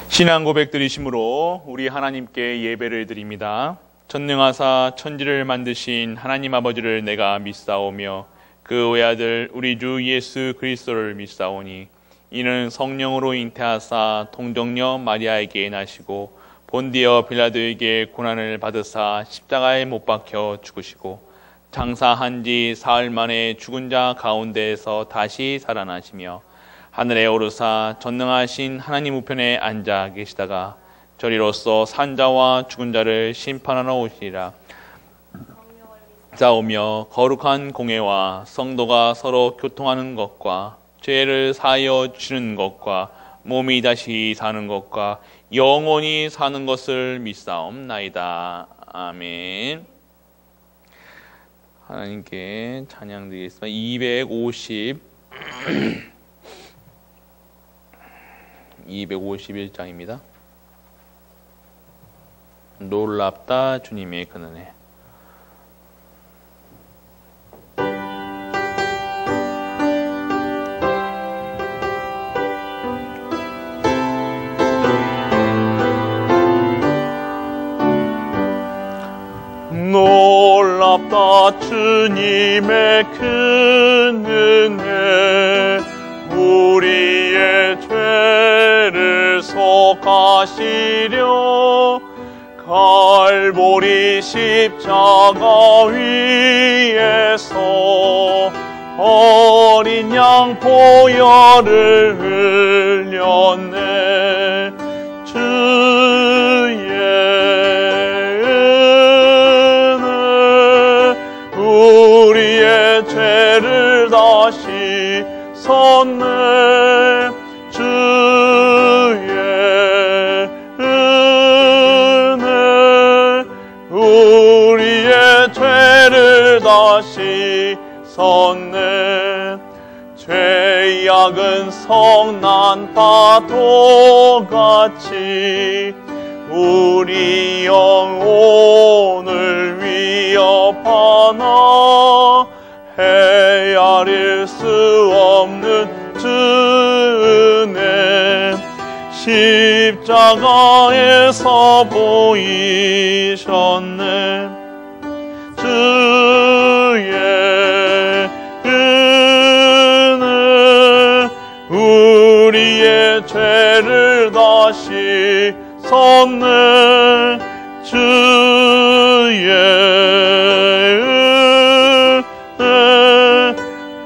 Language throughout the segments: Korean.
신앙 고백 드리심으로 우리 하나님께 예배를 드립니다. 전능하사 천지를 만드신 하나님 아버지를 내가 믿사오며 그 외아들 우리 주 예수 그리스도를 믿사오니 이는 성령으로 잉태하사 동정녀 마리아에게 나시고 본디어 빌라도에게 고난을 받으사 십자가에 못 박혀 죽으시고 장사한 지 사흘 만에 죽은 자 가운데에서 다시 살아나시며 하늘에 오르사 전능하신 하나님 우편에 앉아 계시다가 저리로서 산자와 죽은 자를 심판하러 오시리라. 싸우며 거룩한 공회와 성도가 서로 교통하는 것과 죄를 사하여 주는 것과 몸이 다시 사는 것과 영원히 사는 것을 믿사옵나이다. 아멘. 하나님께 찬양 드리겠습니다. 251장입니다. 놀랍다 주님의 근은혜. 놀랍다 주님의 근은혜, 우리의 죄를 속하시려 갈보리 십자가 위에서 어린 양 보혈을 흘렸네. 주의 우리의 죄를 다시 섰네. 주의 은혜 우리의 죄를 다시 섰네. 죄악은 성난 파도같이 우리 영혼을 위협하나 헤아릴 수 없는 주 은혜 십자가에서 보이셨네. 주의 은혜 우리의 죄를 다시 섰네. 주의 은혜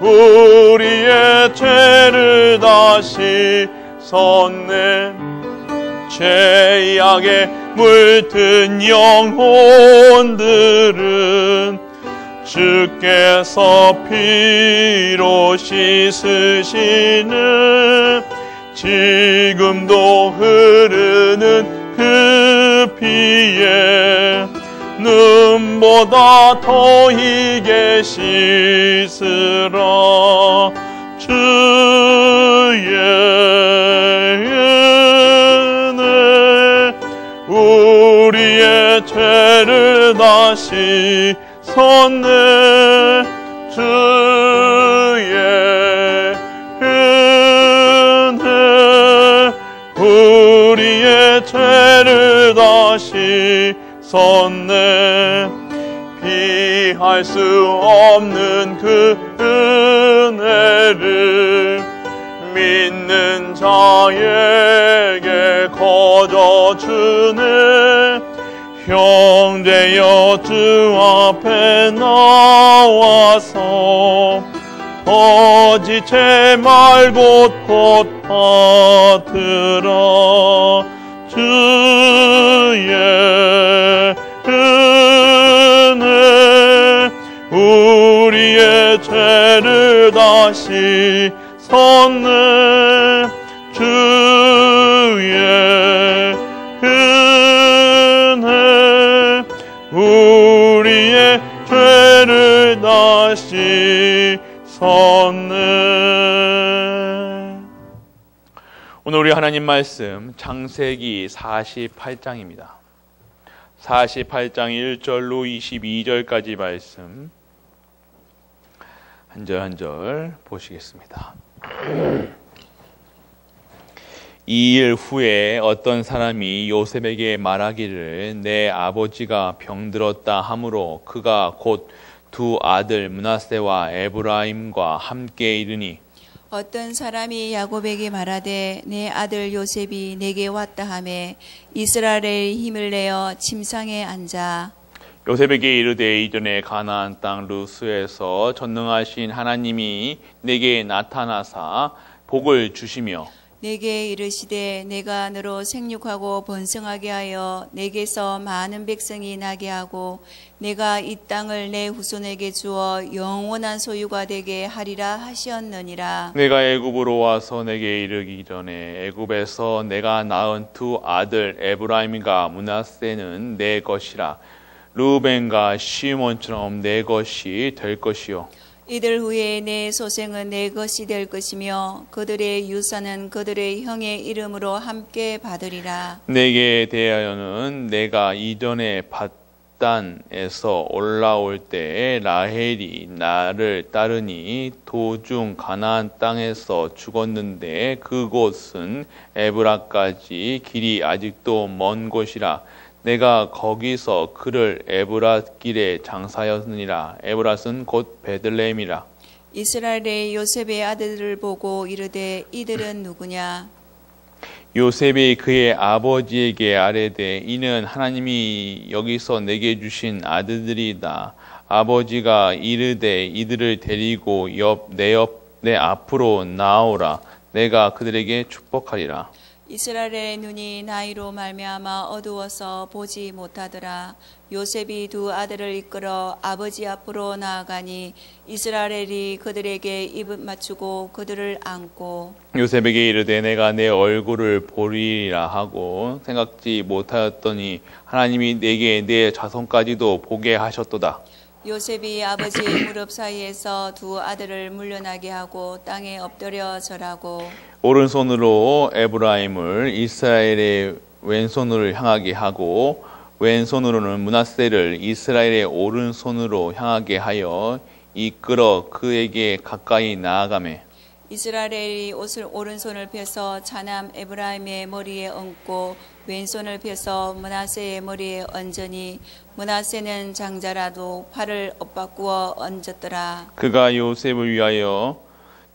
우리의 죄를 다시 섰네. 죄악에 물든 영혼들은 주께서 피로 씻으시네. 지금도 흐르는 그 피에 눈보다 더 희게 씻으라. 주의 은혜 우리의 죄를 다시 섰네. 주의 은혜 우리의 죄를 다시 섰네. 피할 수 없는 그 은혜를 믿는 자에게 거저 주네. 형제여 주 앞에 나와서 거짓의 말 곳곳 받으라. 주의 은혜 우리의 죄를 다시 섰네. 주의 은혜 우리의 죄를 다시 섰네. 오늘 우리 하나님 말씀 창세기 48장입니다. 48장 1절로 22절까지 말씀 한 절 한 절 보시겠습니다. 이 일 후에 어떤 사람이 요셉에게 말하기를 내 아버지가 병들었다 하므로 그가 곧 두 아들 므낫세와 에브라임과 함께 이르니 어떤 사람이 야곱에게 말하되 내 아들 요셉이 내게 왔다 하매 이스라엘의 힘을 내어 침상에 앉아 요셉에게 이르되 이전에 가나안 땅 루스에서 전능하신 하나님이 내게 나타나사 복을 주시며 내게 이르시되 내가 너로 생육하고 번성하게 하여 내게서 많은 백성이 나게 하고 내가 이 땅을 내 후손에게 주어 영원한 소유가 되게 하리라 하셨느니라. 내가 애굽으로 와서 내게 이르기 전에 애굽에서 내가 낳은 두 아들 에브라임과 므낫세는 내 것이라. 르우벤과 시몬처럼 내 것이 될 것이요 이들 후에 내 소생은 내 것이 될 것이며 그들의 유산은 그들의 형의 이름으로 함께 받으리라. 내게 대하여는 내가 이전에 밧단에서 올라올 때에 라헬이 나를 따르니 도중 가나안 땅에서 죽었는데 그곳은 에브라까지 길이 아직도 먼 곳이라. 내가 거기서 그를 에브랏 길에 장사였느니라. 에브랏은 곧 베들레헴이라. 이스라엘의 요셉의 아들들을 보고 이르되 이들은 누구냐? 요셉이 그의 아버지에게 아뢰되 이는 하나님이 여기서 내게 주신 아들들이다. 아버지가 이르되 이들을 데리고 내 앞으로 나오라. 내가 그들에게 축복하리라. 이스라엘의 눈이 나이로 말미암아 어두워서 보지 못하더라. 요셉이 두 아들을 이끌어 아버지 앞으로 나아가니 이스라엘이 그들에게 입을 맞추고 그들을 안고 요셉에게 이르되 내가 내 얼굴을 보리라 하고 생각지 못하였더니 하나님이 내게 내 자손까지도 보게 하셨도다. 요셉이 아버지의 무릎 사이에서 두 아들을 물러나게 하고 땅에 엎드려 절하고 오른손으로 에브라임을 이스라엘의 왼손으로 향하게 하고 왼손으로는 므낫세를 이스라엘의 오른손으로 향하게 하여 이끌어 그에게 가까이 나아가매 이스라엘이 오른손을 펴서 차남 에브라임의 머리에 얹고 왼손을 펴서 므낫세의 머리에 얹으니 므낫세는 장자라도 팔을 엇바꾸어 얹었더라. 그가 요셉을 위하여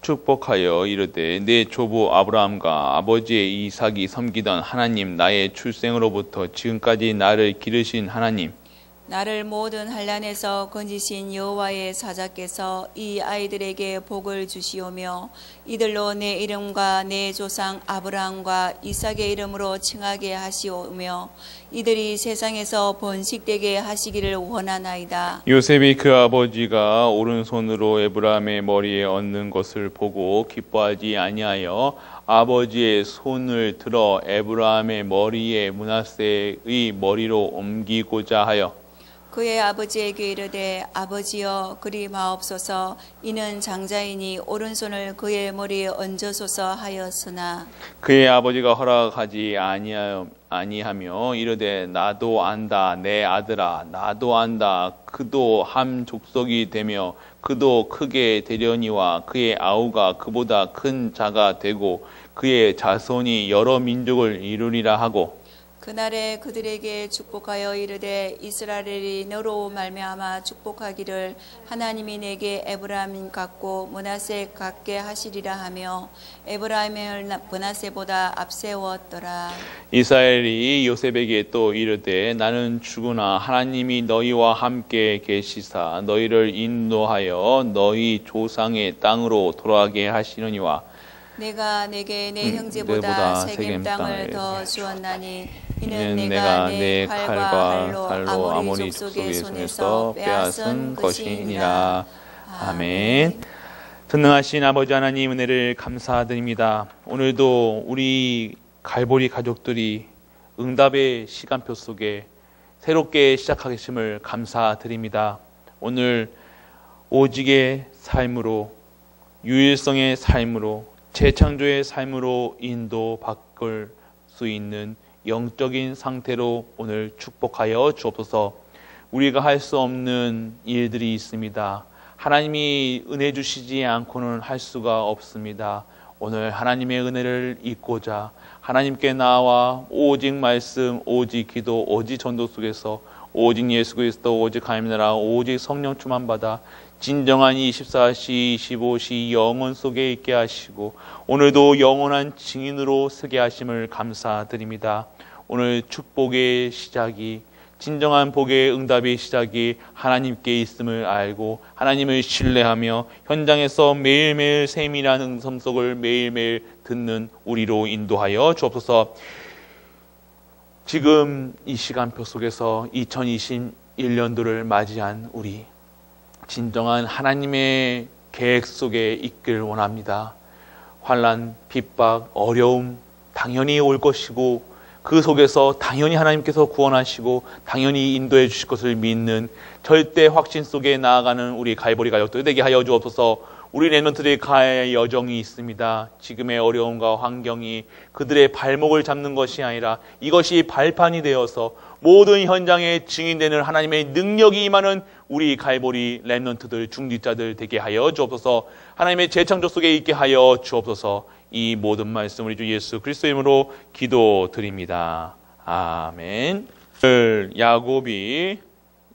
축복하여 이르되 내 조부 아브라함과 아버지의 이삭이 섬기던 하나님 나의 출생으로부터 지금까지 나를 기르신 하나님 나를 모든 환난에서 건지신 여호와의 사자께서 이 아이들에게 복을 주시오며 이들로 내 이름과 내 조상 아브라함과 이삭의 이름으로 칭하게 하시오며 이들이 세상에서 번식되게 하시기를 원하나이다. 요셉이 그 아버지가 오른손으로 에브라임의 머리에 얹는 것을 보고 기뻐하지 아니하여 아버지의 손을 들어 에브라임의 머리에 므낫세의 머리로 옮기고자 하여 그의 아버지에게 이르되 아버지여 그리 마옵소서 이는 장자이니 오른손을 그의 머리에 얹어소서 하였으나 그의 아버지가 허락하지 아니하며 이르되 나도 안다 내 아들아 나도 안다 그도 한 족속이 되며 그도 크게 되려니와 그의 아우가 그보다 큰 자가 되고 그의 자손이 여러 민족을 이루리라 하고 그날에 그들에게 축복하여 이르되 이스라엘이 너로 말미암아 축복하기를 하나님이 내게 에브라임 같고 므낫세 같게 하시리라 하며 에브라임을 므낫세보다 앞세웠더라. 이스라엘이 요셉에게 또 이르되 나는 죽으나 하나님이 너희와 함께 계시사 너희를 인도하여 너희 조상의 땅으로 돌아가게 하시느니와 내가 내게 내 형제보다 세겜 땅을 더 주었나니 이는 내가 내 칼과 할로 아모리 족속의 손에서 빼앗은 것이니라. 아멘. 전능하신 아버지 하나님 은혜를 감사드립니다. 오늘도 우리 갈보리 가족들이 응답의 시간표 속에 새롭게 시작하심을 감사드립니다. 오늘 오직의 삶으로 유일성의 삶으로 재창조의 삶으로 인도받을 수 있는 영적인 상태로 오늘 축복하여 주옵소서. 우리가 할 수 없는 일들이 있습니다. 하나님이 은혜 주시지 않고는 할 수가 없습니다. 오늘 하나님의 은혜를 잊고자 하나님께 나와 오직 말씀, 오직 기도, 오직 전도 속에서 오직 예수 그리스도, 오직 하나님 나라, 오직 성령 충만 받아 진정한 24시, 25시 영혼 속에 있게 하시고 오늘도 영원한 증인으로 서게 하심을 감사드립니다. 오늘 축복의 시작이, 진정한 복의 응답의 시작이 하나님께 있음을 알고 하나님을 신뢰하며 현장에서 매일매일 세밀한 음성 속을 매일매일 듣는 우리로 인도하여 주옵소서. 지금 이 시간표 속에서 2021년도를 맞이한 우리, 진정한 하나님의 계획 속에 있길 원합니다. 환난, 핍박, 어려움 당연히 올 것이고 그 속에서 당연히 하나님께서 구원하시고 당연히 인도해 주실 것을 믿는 절대 확신 속에 나아가는 우리 갈보리 가족들 되게 하여 주옵소서. 우리 렘넌트들의 가의 여정이 있습니다. 지금의 어려움과 환경이 그들의 발목을 잡는 것이 아니라 이것이 발판이 되어서 모든 현장에 증인되는 하나님의 능력이 임하는 우리 갈보리 렘넌트들, 중직자들 되게 하여 주옵소서. 하나님의 재창조 속에 있게 하여 주옵소서. 이 모든 말씀 우리 주 예수 그리스도의 이름으로 기도드립니다. 아멘. 야곱이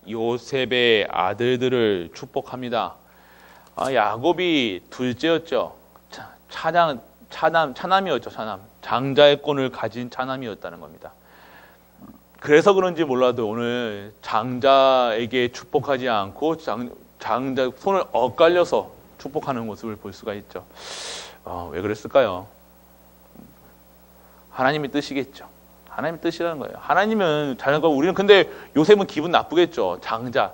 요셉의 아들들을 축복합니다. 야곱이 둘째였죠. 차남이었죠. 장자의 권을 가진 차남이었다는 겁니다. 그래서 그런지 몰라도 오늘 장자에게 축복하지 않고 장자 손을 엇갈려서 축복하는 모습을 볼 수가 있죠. 왜 그랬을까요? 하나님의 뜻이겠죠. 하나님의 뜻이라는 거예요. 하나님은 잘한 거, 우리는 근데 요셉은 기분 나쁘겠죠. 장자.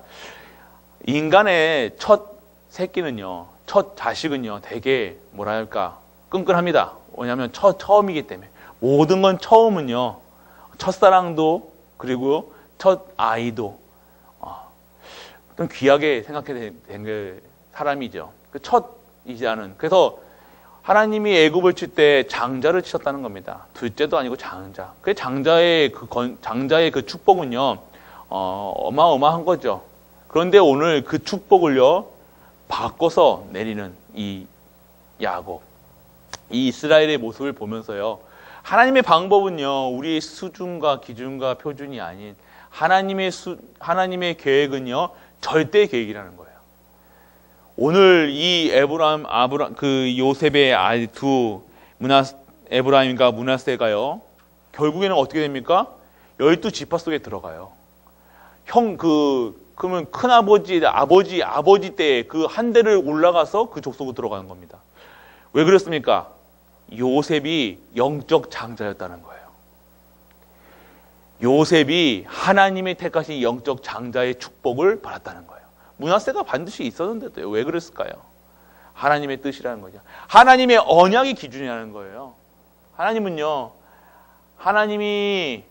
인간의 첫 새끼는요, 첫 자식은요, 되게 뭐랄까 끈끈합니다. 왜냐하면 처음이기 때문에. 모든 건 처음은요, 첫사랑도 그리고 첫 아이도 좀 귀하게 생각해 된 사람이죠. 그 첫이자는. 그래서 하나님이 애굽을 칠 때 장자를 치셨다는 겁니다. 둘째도 아니고 장자. 그 장자의 그 축복은요, 어마어마한 거죠. 그런데 오늘 그 축복을요, 바꿔서 내리는 이 야곱, 이 이스라엘의 모습을 보면서요, 하나님의 방법은요, 우리의 수준과 기준과 표준이 아닌 하나님의 계획은요, 절대 계획이라는 거예요. 오늘 이 요셉의 아이 두 에브라임과 므낫세가요, 결국에는 어떻게 됩니까? 12지파 속에 들어가요. 그러면 큰아버지, 아버지 때 그 한 대를 올라가서 그 족속으로 들어가는 겁니다. 왜 그렇습니까? 요셉이 영적 장자였다는 거예요. 요셉이 하나님의 택하신 영적 장자의 축복을 받았다는 거예요. 므낫세가 반드시 있었는데도요. 왜 그랬을까요? 하나님의 뜻이라는 거죠. 하나님의 언약이 기준이라는 거예요. 하나님은요, 하나님의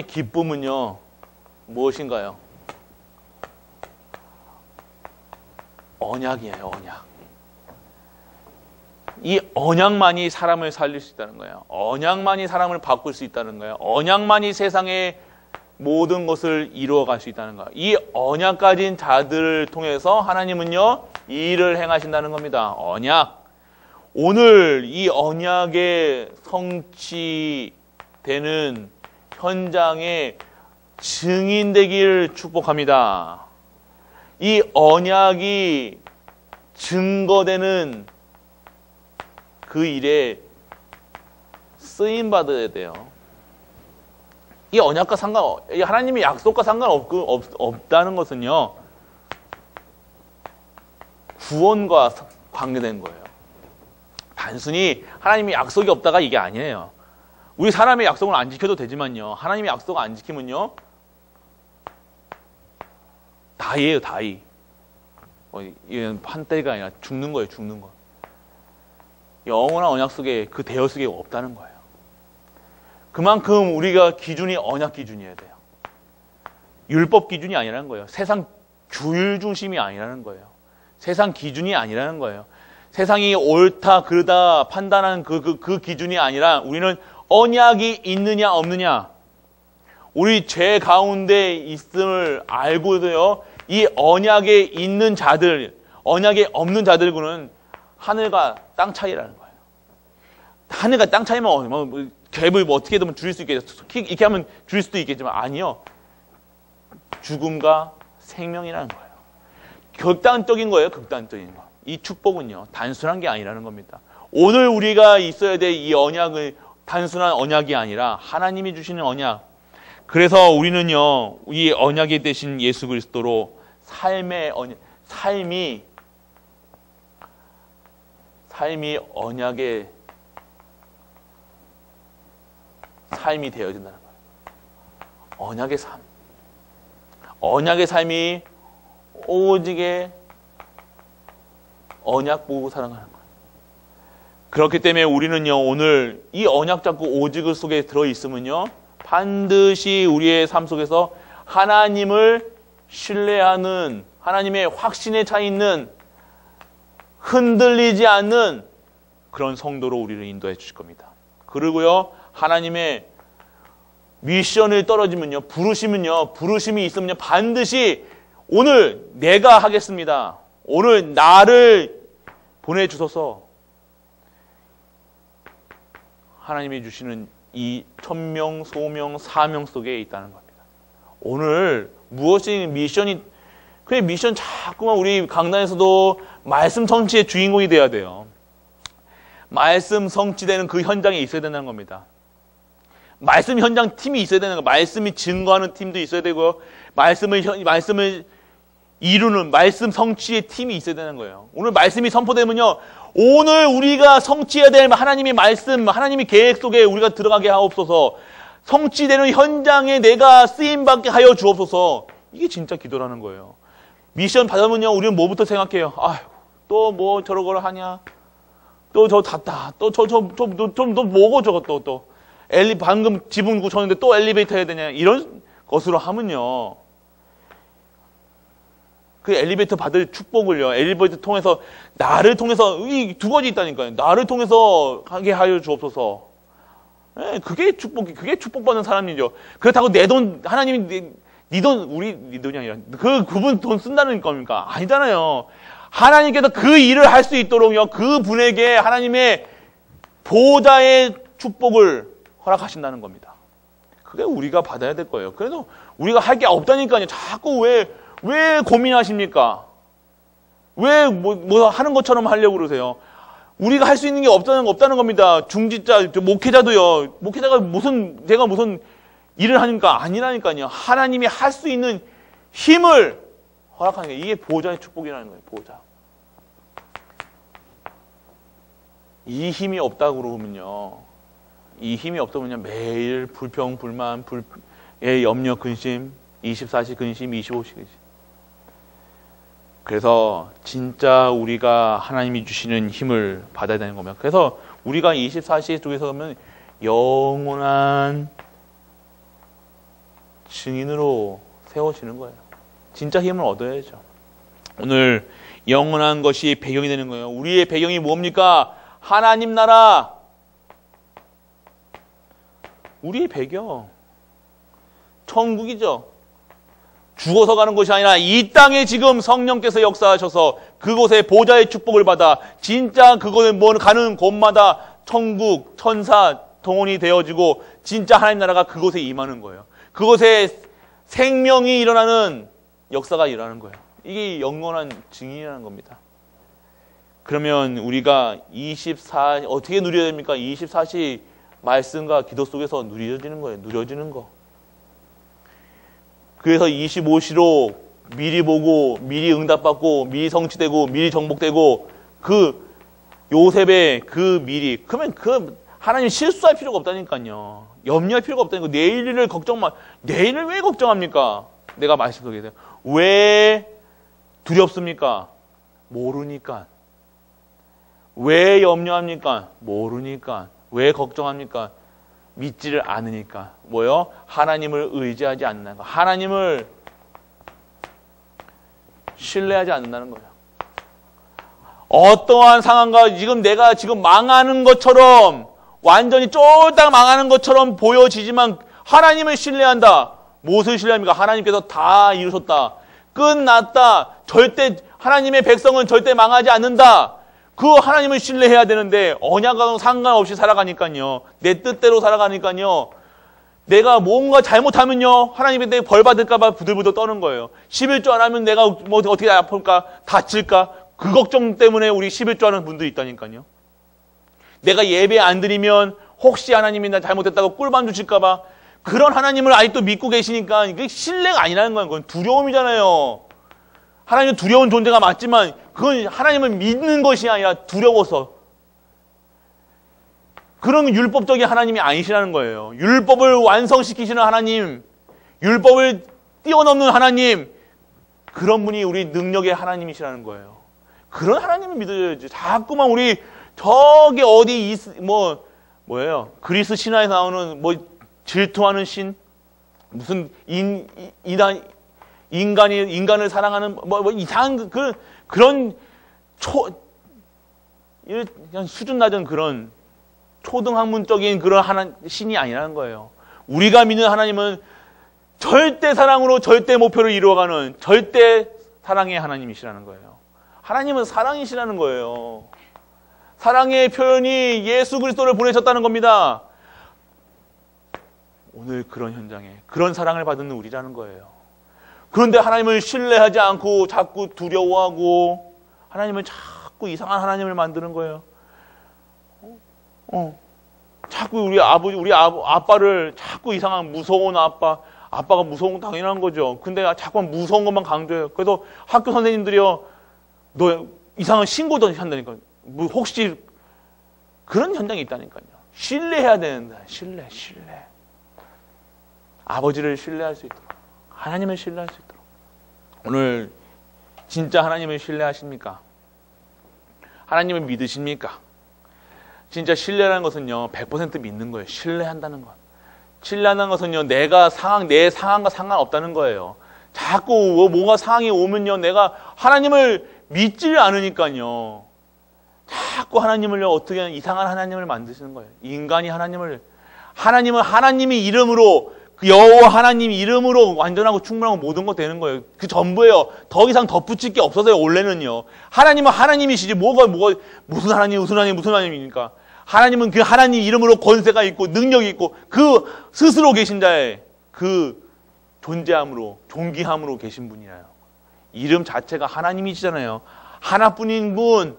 기쁨은요, 무엇인가요? 언약이에요, 언약. 이 언약만이 사람을 살릴 수 있다는 거예요. 언약만이 사람을 바꿀 수 있다는 거예요. 언약만이 세상의 모든 것을 이루어갈 수 있다는 거예요. 이 언약 가진 자들을 통해서 하나님은요, 이 일을 행하신다는 겁니다. 언약. 오늘 이 언약의 성취되는 현장에 증인되기를 축복합니다. 이 언약이 증거되는 그 일에 쓰임받아야 돼요. 이 언약과 하나님의 약속과 상관없다는 것은요, 구원과 관계된 거예요. 단순히 하나님의 약속이 없다가 이게 아니에요. 우리 사람의 약속은 안 지켜도 되지만요, 하나님의 약속을 안 지키면요, 다이예요, 다이. 이건 한때가 아니라 죽는 거예요, 죽는 거. 영원한 언약 속에 그 대여 속에 없다는 거예요. 그만큼 우리가 기준이 언약 기준이어야 돼요. 율법 기준이 아니라는 거예요. 세상 규율 중심이 아니라는 거예요. 세상 기준이 아니라는 거예요. 세상이 옳다 그르다 판단하는 그 기준이 아니라 우리는 언약이 있느냐 없느냐, 우리 죄 가운데 있음을 알고도요, 이 언약에 있는 자들, 언약에 없는 자들과는 하늘과 땅 차이라는 거예요. 하늘과 땅 차이면 갭을 어떻게든 줄일 수 있겠죠. 이렇게 하면 줄일 수도 있겠지만 아니요. 죽음과 생명이라는 거예요. 극단적인 거예요. 극단적인 거. 이 축복은요. 단순한 게 아니라는 겁니다. 오늘 우리가 있어야 될 이 언약은 단순한 언약이 아니라 하나님이 주시는 언약. 그래서 우리는요. 이 언약이 되신 예수 그리스도로 삶이 언약의 삶이 되어야 된다는 거예요. 언약의 삶. 언약의 삶이 오직에 언약 보고 살아가는 거예요. 그렇기 때문에 우리는요, 오늘 이 언약 잡고 오직을 속에 들어있으면요, 반드시 우리의 삶 속에서 하나님을 신뢰하는, 하나님의 확신에 차 있는, 흔들리지 않는 그런 성도로 우리를 인도해 주실 겁니다. 그리고요, 하나님의 미션을 떨어지면요, 부르심이 있으면요, 반드시 오늘 내가 하겠습니다. 오늘 나를 보내주소서. 하나님이 주시는 이 천명, 소명, 사명 속에 있다는 겁니다. 오늘 무엇이 미션이, 그 미션 자꾸만 우리 강단에서도 말씀 성취의 주인공이 돼야 돼요. 말씀 성취되는 그 현장에 있어야 된다는 겁니다. 말씀 현장 팀이 있어야 되는 거, 말씀이 증거하는 팀도 있어야 되고요. 말씀을 이루는 말씀 성취의 팀이 있어야 되는 거예요. 오늘 말씀이 선포되면요, 오늘 우리가 성취해야 될 하나님의 말씀, 하나님의 계획 속에 우리가 들어가게 하옵소서. 성취되는 현장에 내가 쓰임받게 하여 주옵소서. 이게 진짜 기도라는 거예요. 미션 받으면요, 우리는 뭐부터 생각해요? 아휴, 또 뭐 저런 걸 하냐? 또 저 닫다. 또 뭐고 저거 또. 방금 지붕 고쳤는데 또 엘리베이터 해야 되냐? 이런 것으로 하면요. 그 엘리베이터 받을 축복을요, 엘리베이터 통해서, 나를 통해서, 이 두 가지 있다니까요. 나를 통해서 하게 하여 주옵소서. 네, 그게 축복받는 사람이죠. 그렇다고 내 돈, 하나님이 네 돈, 네 돈이 아니라, 그분 돈 쓴다는 겁니까? 아니잖아요. 하나님께서 그 일을 할 수 있도록요, 그 분에게 하나님의 보호자의 축복을 허락하신다는 겁니다. 그게 우리가 받아야 될 거예요. 그래서 우리가 할 게 없다니까요. 자꾸 왜 고민하십니까? 왜 뭐 하는 것처럼 하려고 그러세요? 우리가 할 수 있는 게 없다는 겁니다. 중직자, 목회자도요. 목회자가 제가 무슨 일을 하니까 아니라니까요. 하나님이 할 수 있는 힘을 허락하는 게 이게 보호자의 축복이라는 거예요. 보호자. 이 힘이 없다고 그러면요. 이 힘이 없으면요. 매일 불평, 불만, 염려, 근심, 24시 근심, 25시 근심. 그래서 진짜 우리가 하나님이 주시는 힘을 받아야 되는 겁니다. 그래서 우리가 24시 쪽에서 보면 영원한 증인으로 세워지는 거예요. 진짜 힘을 얻어야죠. 오늘 영원한 것이 배경이 되는 거예요. 우리의 배경이 뭡니까? 하나님 나라. 우리의 배경. 천국이죠. 죽어서 가는 것이 아니라 이 땅에 지금 성령께서 역사하셔서 그곳에 보좌의 축복을 받아 진짜 그곳에 가는 곳마다 천국, 천사, 동원이 되어지고 진짜 하나님 나라가 그곳에 임하는 거예요. 그곳에 생명이 일어나는 역사가 일어나는 거예요. 이게 영원한 증인이라는 겁니다. 그러면 우리가 어떻게 누려야 됩니까? 24시 말씀과 기도 속에서 누려지는 거예요. 누려지는 거. 그래서 25시로 미리 보고, 미리 응답받고, 미리 성취되고, 미리 정복되고, 그 요셉의 그 미리. 그러면 하나님 실수할 필요가 없다니까요. 염려할 필요가 없다니까. 내일을 내일을 왜 걱정합니까? 내가 말씀 속에 대해. 왜 두렵습니까? 모르니까. 왜 염려합니까? 모르니까. 왜 걱정합니까? 믿지를 않으니까. 뭐요? 하나님을 의지하지 않는다는 거. 하나님을 신뢰하지 않는다는 거예요. 어떠한 상황과 내가 지금 망하는 것처럼, 완전히 쫄딱 망하는 것처럼 보여지지만 하나님을 신뢰한다. 무엇을 신뢰합니까? 하나님께서 다 이루셨다. 끝났다. 절대 하나님의 백성은 절대 망하지 않는다. 그 하나님을 신뢰해야 되는데 언약과는 상관없이 살아가니까요. 내 뜻대로 살아가니까요. 내가 뭔가 잘못하면요. 하나님한테 벌 받을까 봐 부들부들 떠는 거예요. 11조 안 하면 내가 뭐 어떻게 아플까? 다칠까? 그 걱정 때문에 우리 11조 하는 분들이 있다니까요. 내가 예배 안 드리면 혹시 하나님이 나 잘못했다고 꿀밤 주실까 봐 그런 하나님을 아직도 믿고 계시니까 이게 신뢰가 아니라는 거예요. 그건 두려움이잖아요. 하나님은 두려운 존재가 맞지만 그건 하나님을 믿는 것이 아니라 두려워서 그런 율법적인 하나님이 아니시라는 거예요. 율법을 완성시키시는 하나님, 율법을 뛰어넘는 하나님, 그런 분이 우리 능력의 하나님이시라는 거예요. 그런 하나님을 믿어야지. 자꾸만 우리 저기 어디 뭐예요? 그리스 신화에 나오는 뭐 질투하는 신, 무슨 인간을 사랑하는 뭐 이상한 그런 그냥 수준 낮은 그런 초등학문적인 그런 신이 아니라는 거예요. 우리가 믿는 하나님은 절대 사랑으로 절대 목표를 이루어가는 절대 사랑의 하나님이시라는 거예요. 하나님은 사랑이시라는 거예요. 사랑의 표현이 예수 그리스도를 보내셨다는 겁니다. 오늘 그런 현장에 그런 사랑을 받는 우리라는 거예요. 그런데 하나님을 신뢰하지 않고 자꾸 두려워하고 하나님은 자꾸 이상한 하나님을 만드는 거예요. 자꾸 우리 아빠를 자꾸 이상한 무서운 아빠가 무서운 건 당연한 거죠. 근데 자꾸 무서운 것만 강조해요. 그래서 학교 선생님들이요, 너 이상한 신고도 한다니까요. 뭐 혹시 그런 현장이 있다니까요. 신뢰해야 되는데, 신뢰. 아버지를 신뢰할 수 있도록, 하나님을 신뢰할 수 있도록. 오늘 진짜 하나님을 신뢰하십니까? 하나님을 믿으십니까? 진짜 신뢰라는 것은요, 100% 믿는 거예요. 신뢰한다는 것. 신뢰한다는 것은요, 내 상황과 상관없다는 거예요. 자꾸 뭐가 상황이 오면요, 내가 하나님을 믿지 않으니까요. 자꾸 하나님을요, 어떻게 이상한 하나님을 만드시는 거예요. 인간이 하나님은 하나님의 이름으로, 그 여호와 하나님 이름으로 완전하고 충분하고 모든 거 되는 거예요. 그 전부예요. 더 이상 덧붙일 게 없어서요, 원래는요. 하나님은 하나님이시지, 무슨 하나님입니까? 하나님은 그 하나님 이름으로 권세가 있고, 능력이 있고, 그 스스로 계신 자의 그 존재함으로, 존귀함으로 계신 분이에요. 이름 자체가 하나님이시잖아요. 하나뿐인 분,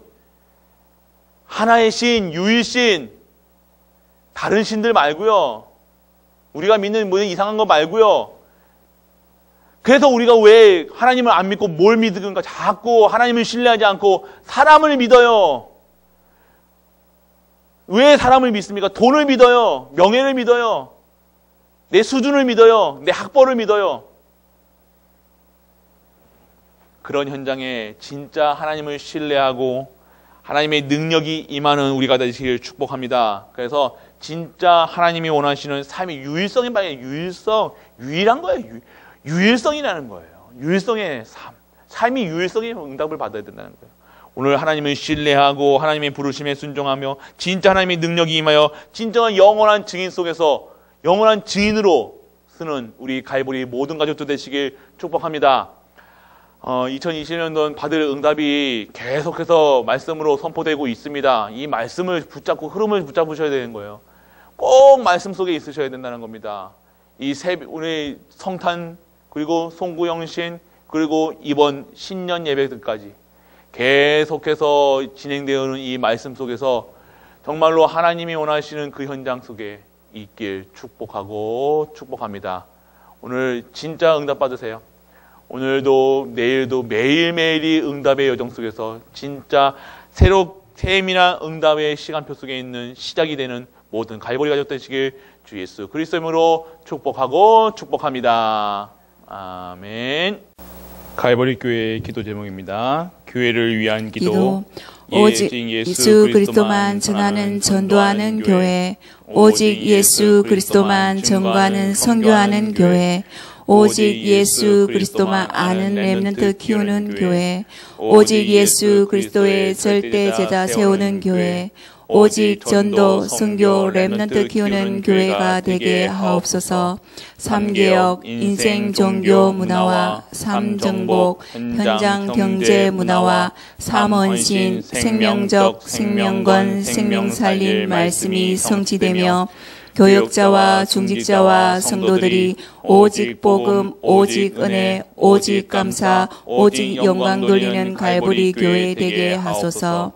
하나의 신, 유일신, 다른 신들 말고요. 우리가 믿는 뭐 이상한 거 말고요. 그래서 우리가 왜 하나님을 안 믿고 뭘 믿으니까 자꾸 하나님을 신뢰하지 않고 사람을 믿어요. 왜 사람을 믿습니까? 돈을 믿어요. 명예를 믿어요. 내 수준을 믿어요. 내 학벌을 믿어요. 그런 현장에 진짜 하나님을 신뢰하고 하나님의 능력이 임하는 우리가 되시길 축복합니다. 그래서 진짜 하나님이 원하시는 삶의 유일성이 말이에요. 유일한 거예요. 유일성이라는 거예요. 유일성의 삶이 유일성의 응답을 받아야 된다는 거예요. 오늘 하나님을 신뢰하고 하나님의 부르심에 순종하며 진짜 하나님의 능력이 임하여 진정한 영원한 증인 속에서 영원한 증인으로 쓰는 우리 갈보리 모든 가족들 되시길 축복합니다. 2020년도는 받을 응답이 계속해서 말씀으로 선포되고 있습니다. 이 말씀을 붙잡고 흐름을 붙잡으셔야 되는 거예요. 꼭 말씀 속에 있으셔야 된다는 겁니다. 우리 성탄, 그리고 송구영신, 그리고 이번 신년 예배들까지 계속해서 진행되어오는 이 말씀 속에서 정말로 하나님이 원하시는 그 현장 속에 있길 축복합니다. 오늘 진짜 응답 받으세요. 오늘도 내일도 매일매일이 응답의 여정 속에서 진짜 세미한 응답의 시간표 속에 있는 시작이 되는 모든 갈보리 가족 되시길 주 예수 그리스도의 이름으로 축복합니다. 아멘. 갈보리 교회의 기도 제목입니다. 교회를 위한 기도. 오직 예수 그리스도만 전하는 전도하는 교회. 오직 예수 그리스도만 전가하는 선교하는 교회. 오직 예수 그리스도만 아는 렘넌트 키우는 교회. 오직 예수 그리스도의 절대 제자 세우는 교회. 오직 전도, 선교, 렘넌트 키우는 교회가 되게 하옵소서. 3개혁, 인생, 종교, 문화와 3정복, 현장 경제 문화와 3헌신, 생명적, 생명건, 생명살린 말씀이 성취되며 교역자와 중직자와 성도들이 오직 복음, 오직 은혜, 오직 감사, 오직 영광 돌리는 갈보리 교회 되게 하소서.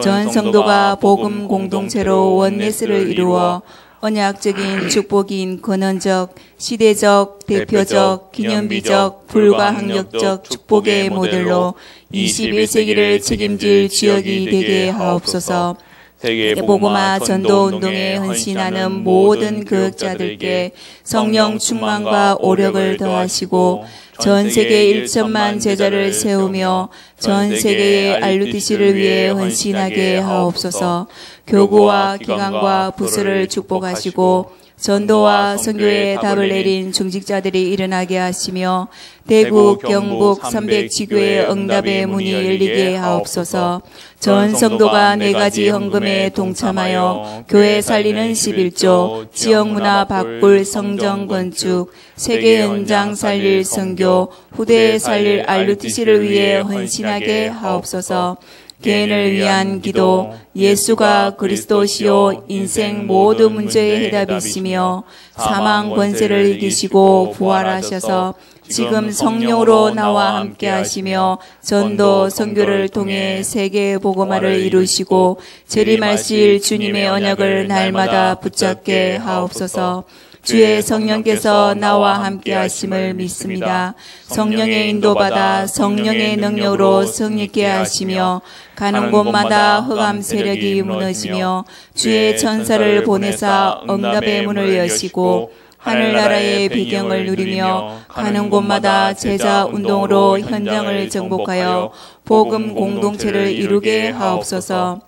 전 성도가 복음 공동체로 원네스를 이루어 언약적인 축복인 근원적, 시대적, 대표적, 기념비적, 불가항력적 축복의 모델로 21세기를 책임질 지역이 되게 하옵소서. 세계복음화 전도운동에 헌신하는 모든 교역자들께 성령 충만과 오력을 더하시고 전 세계 1천만 제자를 세우며 전 세계의 RUTC를 위해 헌신하게 하옵소서. 교구와 기관과 부서를 축복하시고 전도와 선교에 답을 내린 중직자들이 일어나게 하시며 대국, 경북 300지교의 응답의 문이 열리게 하옵소서. 전 성도가 4가지 헌금에 동참하여 교회 살리는 11조, 지역문화 바꿀 성정 건축, 세계 현장 살릴 선교, 후대에 살릴 RUTC를 위해 헌신하게 하옵소서. 개인을 위한 기도, 예수가 그리스도시요 인생 모든 문제의 해답이시며 사망 권세를 이기시고 부활하셔서 지금 성령으로 나와 함께 하시며 전도 선교를 통해 세계 복음화를 이루시고 재림하실 주님의 언약을 날마다 붙잡게 하옵소서. 주의 성령께서 나와 함께 하심을 믿습니다. 성령의 인도받아 성령의 능력으로 성립케 하시며 가는 곳마다 흑암 세력이 무너지며 주의 천사를 보내사 응답의 문을 여시고 하늘나라의 비경을 누리며 가는 곳마다 제자 운동으로 현장을 정복하여 복음 공동체를 이루게 하옵소서.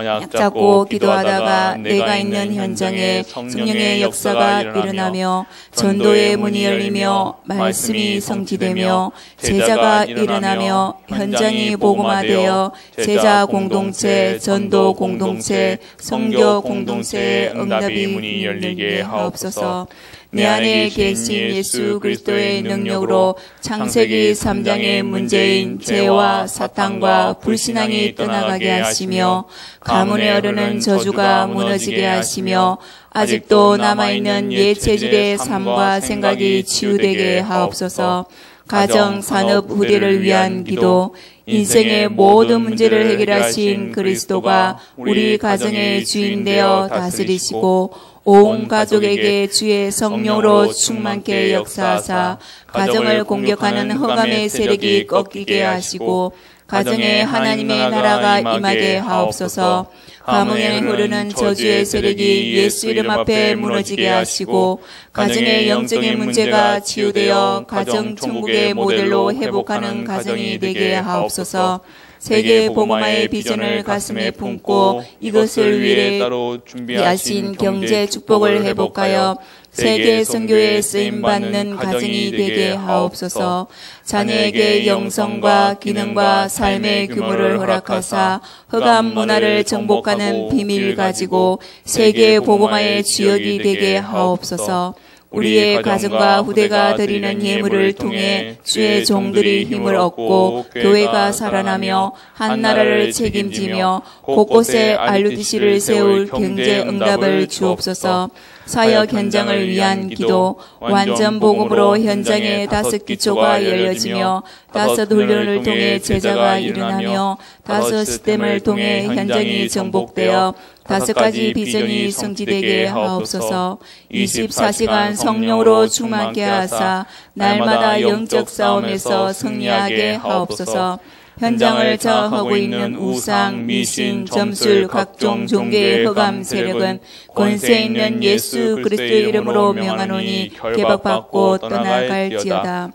약잡고 기도하다가 내가 있는 현장에 성령의 역사가 일어나며 전도의 문이 열리며 말씀이 성취되며 제자가 일어나며 현장이 복음화되어 제자 공동체, 전도 공동체, 선교 공동체의 응답의 문이 열리게 하옵소서. 내 안에 계신 예수 그리스도의 능력으로 창세기 3장의 문제인 죄와 사탄과 불신앙이 떠나가게 하시며 가문에 오르는 저주가 무너지게 하시며 아직도 남아있는 옛 체질의 삶과 생각이 치유되게 하옵소서. 가정, 산업, 후대를 위한 기도, 인생의 모든 문제를 해결하신 그리스도가 우리 가정의 주인 되어 다스리시고 온 가족에게 주의 성령으로 충만케 역사하사 가정을 공격하는 흑암의 세력이 꺾이게 하시고 가정에 하나님의 나라가 임하게 하옵소서. 가문에 흐르는 저주의 세력이 예수 이름 앞에 무너지게 하시고 가정의 영적인 문제가 치유되어 가정 천국의 모델로 회복하는 가정이 되게 하옵소서. 세계 복음화의 비전을 가슴에 품고 이것을 위해 준비하신 경제 축복을 회복하여 세계 선교에 쓰임받는 가정이 되게 하옵소서. 자녀에게 영성과 기능과 삶의 규모를 허락하사 흑암 문화를 정복하는 비밀 가지고 세계 복음화의 주역이 되게 하옵소서. 우리의 가정과 후대가 드리는 예물을 통해 주의 종들이 힘을 얻고 교회가 살아나며 한 나라를 책임지며 곳곳에 RUTC를 세울 경제 응답을 주옵소서. 사역 현장을 위한 기도, 완전 복음으로 현장에 5기초가 열려지며 5 훈련을 통해 제자가 일어나며 5 시스템을 통해 현장이 정복되어 5가지 비전이 성취되게 하옵소서. 24시간 성령으로 충만케 하사 날마다 영적 싸움에서 승리하게 하옵소서. 현장을 장악하고 있는 우상, 미신, 점술, 각종 종교의 흑암 세력은 권세 있는 예수 그리스도의 이름으로 명하노니 개박받고 떠나갈지어다.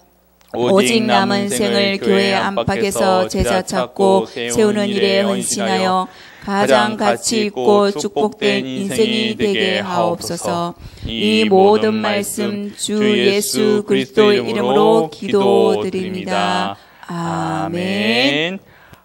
오직 남은 생을 교회 안팎에서 제자 찾고 세우는 일에 헌신하여 가장 가치 있고 축복된 인생이 되게 하옵소서. 이 모든 말씀 주 예수 그리스도의 이름으로 기도드립니다. 아멘.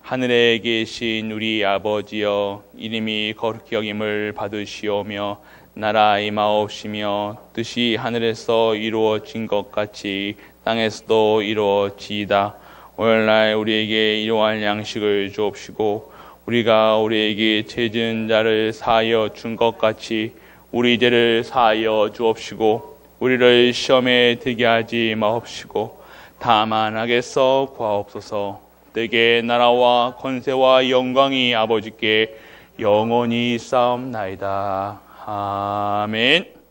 하늘에 계신 우리 아버지여, 이름이 거룩히 여김을 받으시오며 나라 임하옵시며 뜻이 하늘에서 이루어진 것 같이 땅에서도 이루어지이다. 오늘날 우리에게 일용할 양식을 주옵시고 우리가 우리에게 죄 지은 자를 사하여 준 것 같이 우리 죄를 사하여 주옵시고 우리를 시험에 들게 하지 마옵시고 다만 악에서 구하옵소서. 내게 나라와 권세와 영광이 아버지께 영원히 있사옵나이다. 아멘.